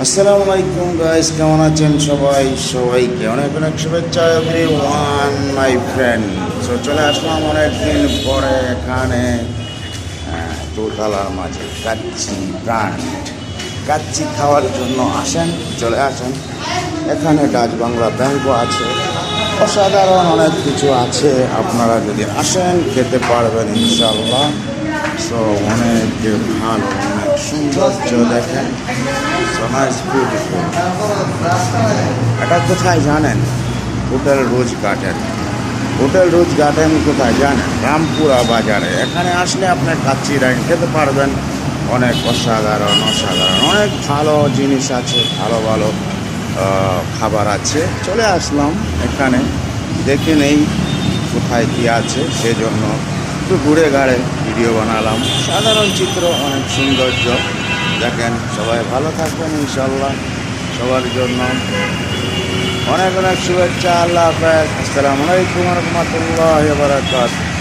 আসসালামু আলাইকুম গাইস, কেমন আছেন সবাই? সবাইকে অনেক অনেক শুভেচ্ছা এভরিওয়ান মাই ফ্রেন্ড। সো চলে আসলাম অনেকদিন পরে এখানে দোতলার মাঝে কাচ্চি ব্র্যান্ড কাচ্চি খাওয়ার জন্য আসেন, চলে আসেন। এখানে ডাচ বাংলা ব্যাংকও আছে, অসাধারণ অনেক কিছু আছে। আপনারা যদি আসেন খেতে পারবেন ইনশাল্লাহ। সো অনেক ভালো, অনেক সৌন্দর্য দেখেন। So nice beautiful. এটা কোথায় জানেন? হোটেল রোজ গার্ডেন। হোটেল রোজ গার্ডেন কোথায় জানেন? রামপুরা বাজারে। এখানে আসলে আপনি কাচ্চি রাইন খেতে পারবেন। অনেক অসাধারণ অসাধারণ অনেক ভালো জিনিস আছে, ভালো ভালো খাবার আছে। চলে আসলাম এখানে, দেখে নেই কোথায় কী আছে, সেজন্য একটু ঘুরে ঘাড়ে ভিডিও বানালাম। সাধারণ চিত্র, অনেক সৌন্দর্য দেখেন। সবাই ভালো থাকবেন ইনশাল্লাহ। সবার জন্য অনেক অনেক শুভেচ্ছা। আল্লাহ হাফেজ। আসসালামু আলাইকুম রহমতুল্লাহ বারাকাতুহু।